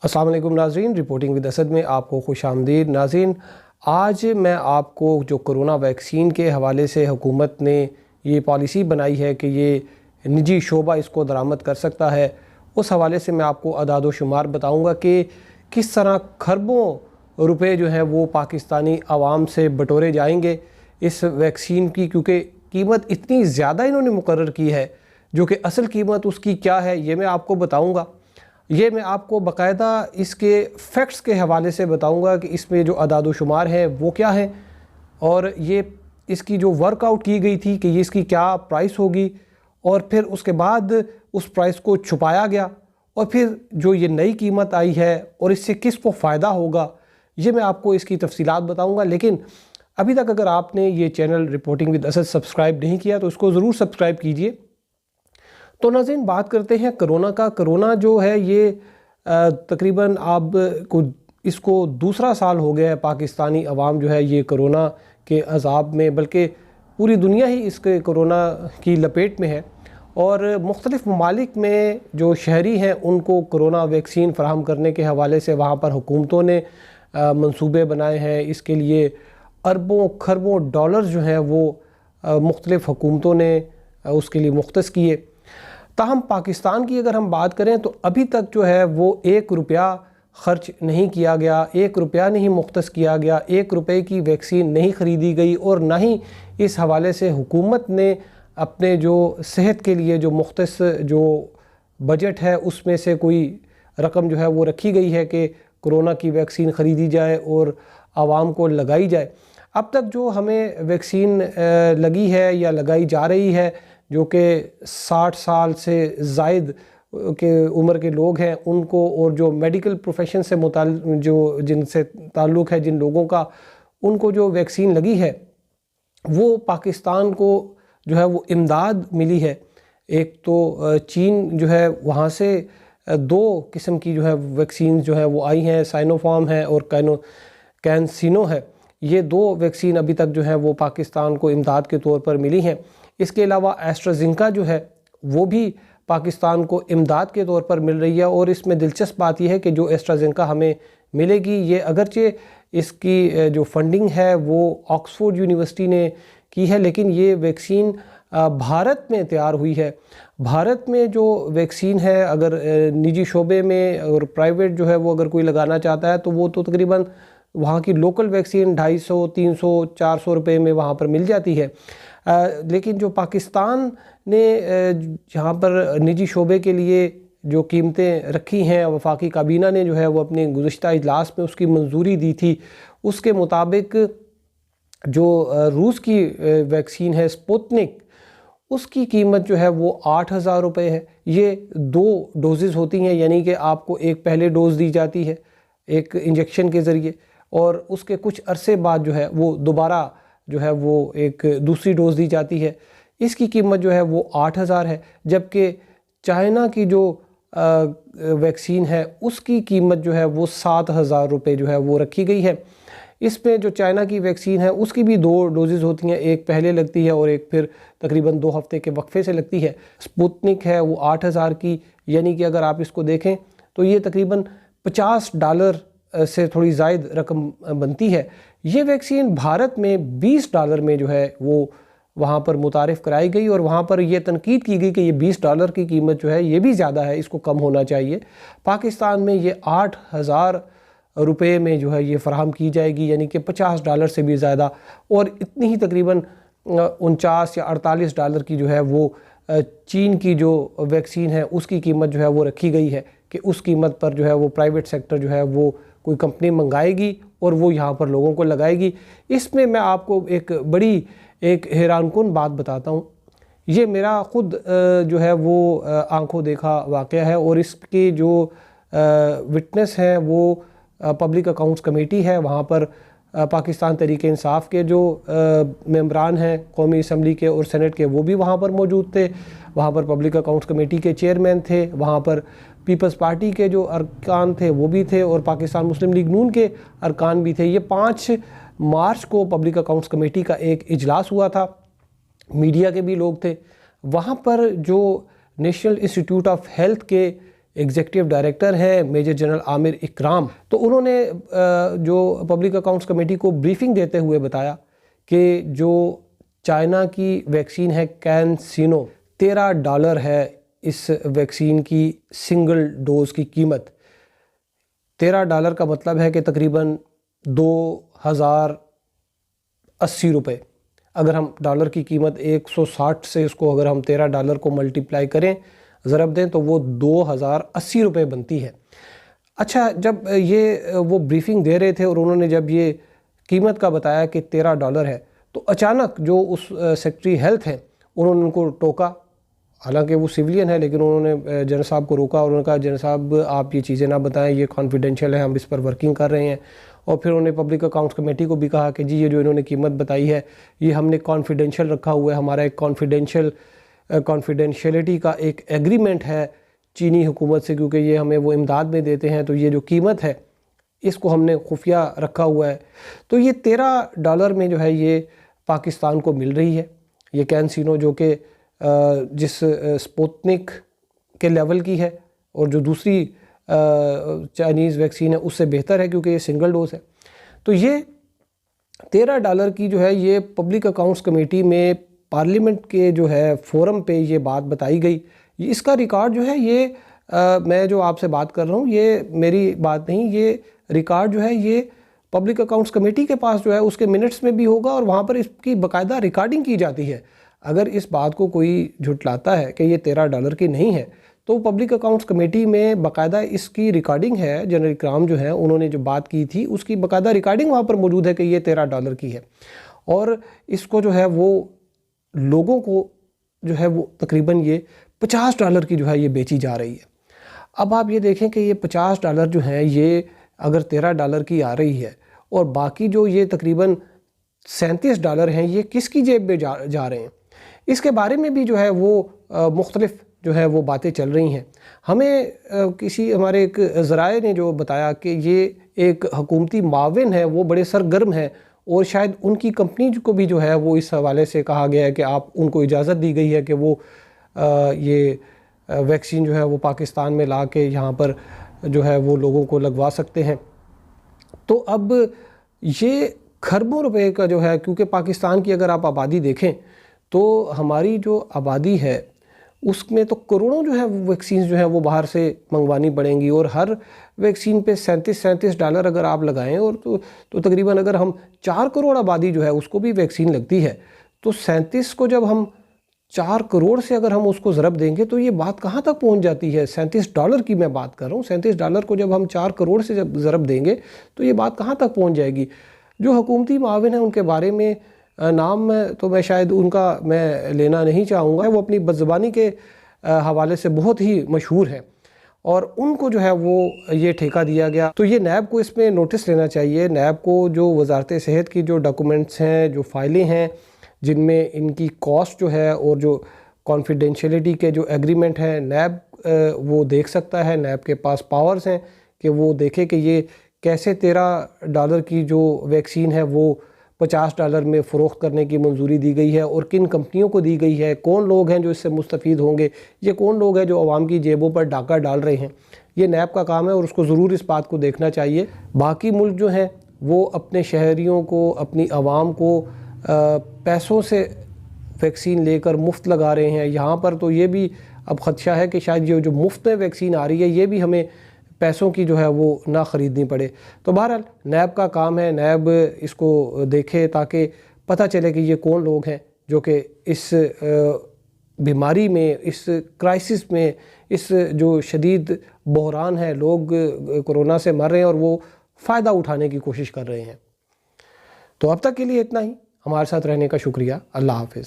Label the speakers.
Speaker 1: السلام علیکم ناظرین، رپورٹنگ ود اسد میں آپ کو خوش آمدید۔ ناظرین، آج میں آپ کو جو کرونا ویکسین کے حوالے سے حکومت نے یہ پالیسی بنائی ہے کہ یہ نجی شعبہ اس کو درآمد کر سکتا ہے، اس حوالے سے میں آپ کو اعداد و شمار بتاؤں گا کہ کس طرح کھربوں روپے جو ہیں وہ پاکستانی عوام سے بٹورے جائیں گے اس ویکسین کی، کیونکہ قیمت اتنی زیادہ انہوں نے مقرر کی ہے جو کہ اصل قیمت اس کی کیا ہے یہ میں آپ کو بتاؤں گا۔ یہ میں آپ کو باقاعدہ اس کے فیکٹس کے حوالے سے بتاؤں گا کہ اس میں جو اعداد و شمار ہیں وہ کیا ہیں، اور یہ اس کی جو ورک آؤٹ کی گئی تھی کہ یہ اس کی کیا پرائس ہوگی، اور پھر اس کے بعد اس پرائس کو چھپایا گیا، اور پھر جو یہ نئی قیمت آئی ہے اور اس سے کس کو فائدہ ہوگا، یہ میں آپ کو اس کی تفصیلات بتاؤں گا۔ لیکن ابھی تک اگر آپ نے یہ channel reporting with Asad subscribe نہیں کیا تو اس کو ضرور سبسکرائب کیجئے۔ تو ناظرین، بات کرتے ہیں کرونا کا۔ کرونا جو ہے یہ تقریباً آپ کو اس کو دوسرا سال ہو گیا ہے، پاکستانی عوام جو ہے یہ کرونا کے عذاب میں، بلکہ پوری دنیا ہی اس کے کرونا کی لپیٹ میں ہے، اور مختلف ممالک میں جو شہری ہیں ان کو کرونا ویکسین فراہم کرنے کے حوالے سے وہاں پر حکومتوں نے منصوبے بنائے ہیں۔ اس کے لیے اربوں کھربوں ڈالر جو ہیں وہ مختلف حکومتوں نے اس کے لیے مختص کیے۔ تاہم پاکستان کی اگر ہم بات کریں تو ابھی تک جو ہے وہ 1 روپیہ خرچ نہیں کیا گیا، 1 روپیہ نہیں مختص کیا گیا، 1 روپے کی ویکسین نہیں خریدی گئی، اور نہ ہی اس حوالے سے حکومت نے اپنے جو صحت کے لیے جو مختص جو بجٹ ہے اس میں سے کوئی رقم جو ہے وہ رکھی گئی ہے کہ کرونا کی ویکسین خریدی جائے اور عوام کو لگائی جائے۔ اب تک جو ہمیں ویکسین لگی ہے یا لگائی جا رہی ہے، جو کہ 60 سال سے زائد کے عمر کے لوگ ہیں ان کو، اور جو میڈیکل پروفیشن سے متعلق جن سے تعلق ہے جن لوگوں کا، ان کو جو ویکسین لگی ہے وہ پاکستان کو جو ہے وہ امداد ملی ہے۔ ایک تو چین جو ہے وہاں سے 2 قسم کی جو ہے ویکسین جو ہے وہ آئی ہیں، سائنو فارم ہے اور کینسینو ہے۔ یہ 2 ویکسین ابھی تک جو ہے وہ پاکستان کو امداد کے طور پر ملی ہیں۔ اس کے علاوہ ایسٹرازینیکا جو ہے وہ بھی پاکستان کو امداد کے طور پر مل رہی ہے، اور اس میں دلچسپ بات یہ ہے کہ جو ایسٹرازینیکا ہمیں ملے گی، یہ اگرچہ اس کی جو فنڈنگ ہے وہ آکسفورڈ یونیورسٹی نے کی ہے، لیکن یہ ویکسین بھارت میں تیار ہوئی ہے۔ بھارت میں جو ویکسین ہے، اگر نجی شعبے میں اور پرائیویٹ جو ہے وہ اگر کوئی لگانا چاہتا ہے تو وہ تو تقریباً وہاں کی لوکل ویکسین 250 300 400 روپے میں وہاں پر مل جاتی ہے۔ لیکن جو پاکستان نے جہاں پر نجی شعبے کے لیے جو قیمتیں رکھی ہیں، وفاقی کابینہ نے جو ہے وہ اپنے گزشتہ اجلاس میں اس کی منظوری دی تھی، اس کے مطابق جو روس کی ویکسین ہے سپوتنک، اس کی قیمت جو ہے وہ 8000 روپے ہے۔ یہ 2 ڈوزز ہوتی ہیں، یعنی کہ آپ کو ایک پہلے ڈوز دی جاتی ہے ایک انجیکشن کے ذریعے، اور اس کے کچھ عرصے بعد جو ہے وہ دوبارہ جو ہے وہ ایک دوسری ڈوز دی جاتی ہے۔ اس کی قیمت جو ہے وہ 8000 ہے، جبکہ چائنا کی جو ویکسین ہے اس کی قیمت جو ہے وہ 7000 روپے جو ہے وہ رکھی گئی ہے۔ اس میں جو چائنا کی ویکسین ہے اس کی بھی 2 ڈوزز ہوتی ہیں، ایک پہلے لگتی ہے اور ایک پھر تقریباً 2 ہفتے کے وقفے سے لگتی ہے۔ سپوتنک ہے وہ 8000 کی، یعنی کہ اگر آپ اس کو دیکھیں تو یہ تقریباً $50 سے تھوڑی زائد رقم بنتی ہے۔ یہ ویکسین بھارت میں $20 میں جو ہے وہ وہاں پر متعارف کرائی گئی، اور وہاں پر یہ تنقید کی گئی کہ یہ $20 کی قیمت جو ہے یہ بھی زیادہ ہے، اس کو کم ہونا چاہیے۔ پاکستان میں یہ 8000 روپے میں جو ہے یہ فراہم کی جائے گی، یعنی کہ $50 سے بھی زیادہ، اور اتنی ہی تقریباً 49 یا $48 کی جو ہے وہ چین کی جو ویکسین ہے اس کی قیمت جو ہے وہ رکھی گئی ہے کہ اس قیمت پر جو ہے وہ پرائیویٹ سیکٹر جو ہے وہ کوئی کمپنی منگائے گی اور وہ یہاں پر لوگوں کو لگائے گی۔ اس میں میں آپ کو ایک بڑی حیران کن بات بتاتا ہوں، یہ میرا خود جو ہے وہ آنکھوں دیکھا واقعہ ہے، اور اس کی جو وٹنس ہیں وہ پبلک اکاؤنٹس کمیٹی ہے، وہاں پر پاکستان تحریک انصاف کے جو ممبران ہیں قومی اسمبلی کے اور سینٹ کے وہ بھی وہاں پر موجود تھے، وہاں پر پبلک اکاؤنٹس کمیٹی کے چیئرمین تھے، وہاں پر پیپلز پارٹی کے جو ارکان تھے وہ بھی تھے، اور پاکستان مسلم لیگ نون کے ارکان بھی تھے۔ یہ 5 مارچ کو پبلک اکاؤنٹس کمیٹی کا ایک اجلاس ہوا تھا، میڈیا کے بھی لوگ تھے وہاں پر۔ جو نیشنل انسٹیٹیوٹ آف ہیلتھ کے ایگزیکٹو ڈائریکٹر ہیں میجر جنرل عامر اکرام، تو انہوں نے جو پبلک اکاؤنٹس کمیٹی کو بریفنگ دیتے ہوئے بتایا کہ جو چائنا کی ویکسین ہے کینسینو، $13 ہے اس ویکسین کی سنگل ڈوز کی قیمت۔ $13 کا مطلب ہے کہ تقریباً 2080 روپے۔ اگر ہم ڈالر کی قیمت 160 سے اس کو اگر ہم $13 کو ملٹیپلائی کریں، ضرب دیں، تو وہ 2080 روپے بنتی ہے۔ اچھا، جب یہ وہ بریفنگ دے رہے تھے اور انہوں نے جب یہ قیمت کا بتایا کہ $13 ہے، تو اچانک جو اس سیکٹری ہیلتھ ہیں انہوں نے ان کو ٹوکا، حالانکہ وہ سویلین ہے، لیکن انہوں نے جنرل صاحب کو روکا اور انہوں نے کہا جنرل صاحب آپ یہ چیزیں نہ بتائیں، یہ کانفیڈینشیل ہے، ہم اس پر ورکنگ کر رہے ہیں۔ اور پھر انہوں نے پبلک اکاؤنٹس کمیٹی کو بھی کہا کہ جی یہ جو انہوں نے قیمت بتائی ہے یہ ہم نے کانفیڈینشیل رکھا ہوا ہے، ہمارا ایک کانفیڈینشیلٹی کا ایک ایگریمنٹ ہے چینی حکومت سے، کیونکہ یہ ہمیں وہ امداد میں دیتے ہیں، تو یہ جو قیمت ہے اس کو ہم نے خفیہ رکھا ہوا ہے۔ تو یہ $13 میں جو ہے یہ پاکستان کو مل رہی ہے یہ کینسینو، جو کہ جس سپوتنک کے لیول کی ہے اور جو دوسری چائنیز ویکسین ہے اس سے بہتر ہے، کیونکہ یہ سنگل ڈوز ہے۔ تو یہ $13 کی جو ہے یہ پبلک اکاؤنٹس کمیٹی میں پارلیمنٹ کے جو ہے فورم پہ یہ بات بتائی گئی۔ اس کا ریکارڈ جو ہے یہ میں جو آپ سے بات کر رہا ہوں یہ میری بات نہیں، یہ ریکارڈ جو ہے یہ پبلک اکاؤنٹس کمیٹی کے پاس جو ہے اس کے منٹس میں بھی ہوگا، اور وہاں پر اس کی باقاعدہ ریکارڈنگ کی جاتی ہے۔ اگر اس بات کو کوئی جھٹلاتا ہے کہ یہ $13 کی نہیں ہے، تو پبلک اکاؤنٹس کمیٹی میں باقاعدہ اس کی ریکارڈنگ ہے۔ جنرل اکرام جو ہیں انہوں نے جو بات کی تھی اس کی باقاعدہ ریکارڈنگ وہاں پر موجود ہے کہ یہ $13 کی ہے، اور اس کو جو ہے وہ لوگوں کو جو ہے وہ تقریباً یہ $50 کی جو ہے یہ بیچی جا رہی ہے۔ اب آپ یہ دیکھیں کہ یہ $50 جو ہیں یہ اگر $13 کی آ رہی ہے، اور باقی جو یہ تقریباً $37 ہیں یہ کس کی جیب میں جا رہے ہیں، اس کے بارے میں بھی جو ہے وہ مختلف جو ہے وہ باتیں چل رہی ہیں۔ ہمیں ہمارے ایک ذرائع نے جو بتایا کہ یہ ایک حکومتی معاون ہے، وہ بڑے سرگرم ہیں، اور شاید ان کی کمپنی کو بھی جو ہے وہ اس حوالے سے کہا گیا ہے کہ آپ ان کو اجازت دی گئی ہے کہ وہ یہ ویکسین جو ہے وہ پاکستان میں لا کے یہاں پر جو ہے وہ لوگوں کو لگوا سکتے ہیں۔ تو اب یہ کھربوں روپے کا جو ہے، کیونکہ پاکستان کی اگر آپ آبادی دیکھیں تو ہماری جو آبادی ہے اس میں تو کروڑوں جو ہے ویکسینز جو ہیں وہ باہر سے منگوانی پڑیں گی، اور ہر ویکسین پہ $37 اگر آپ لگائیں، اور تو تقریباً اگر ہم 4 کروڑ آبادی جو ہے اس کو بھی ویکسین لگتی ہے، تو 37 کو جب ہم 4 کروڑ سے اگر ہم اس کو ضرب دیں گے تو یہ بات کہاں تک پہنچ جاتی ہے۔ $37 کی میں بات کر رہا ہوں، $37 کو جب ہم 4 کروڑ سے جب ضرب دیں گے تو یہ بات کہاں تک پہنچ جائے گی۔ جو حکومتی معاون ہیں ان کے بارے میں نام تو میں شاید ان کا میں لینا نہیں چاہوں گا، وہ اپنی بدزبانی کے حوالے سے بہت ہی مشہور ہیں، اور ان کو جو ہے وہ یہ ٹھیکہ دیا گیا۔ تو یہ نیب کو اس میں نوٹس لینا چاہیے، نیب کو جو وزارت صحت کی جو ڈاکومنٹس ہیں، جو فائلیں ہیں جن میں ان کی کاسٹ جو ہے اور جو کانفیڈینشیلٹی کے جو ایگریمنٹ ہیں، نیب وہ دیکھ سکتا ہے۔ نیب کے پاس پاورز ہیں کہ وہ دیکھے کہ یہ کیسے $13 کی جو ویکسین ہے وہ $50 میں فروخت کرنے کی منظوری دی گئی ہے، اور کن کمپنیوں کو دی گئی ہے، کون لوگ ہیں جو اس سے مستفید ہوں گے، یہ کون لوگ ہیں جو عوام کی جیبوں پر ڈاکہ ڈال رہے ہیں۔ یہ نیب کا کام ہے اور اس کو ضرور اس بات کو دیکھنا چاہیے۔ باقی ملک جو ہیں وہ اپنے شہریوں کو، اپنی عوام کو پیسوں سے ویکسین لے کر مفت لگا رہے ہیں۔ یہاں پر تو یہ بھی اب خدشہ ہے کہ شاید یہ جو مفت میں ویکسین آ رہی ہے یہ بھی ہمیں پیسوں کی جو ہے وہ نہ خریدنی پڑے۔ تو بہرحال نیب کا کام ہے، نیب اس کو دیکھے تاکہ پتہ چلے کہ یہ کون لوگ ہیں جو کہ اس بیماری میں، اس کرائسس میں، اس جو شدید بحران ہے، لوگ کرونا سے مر رہے ہیں اور وہ فائدہ اٹھانے کی کوشش کر رہے ہیں۔ تو اب تک کے لیے اتنا ہی، ہمارے ساتھ رہنے کا شکریہ۔ اللہ حافظ۔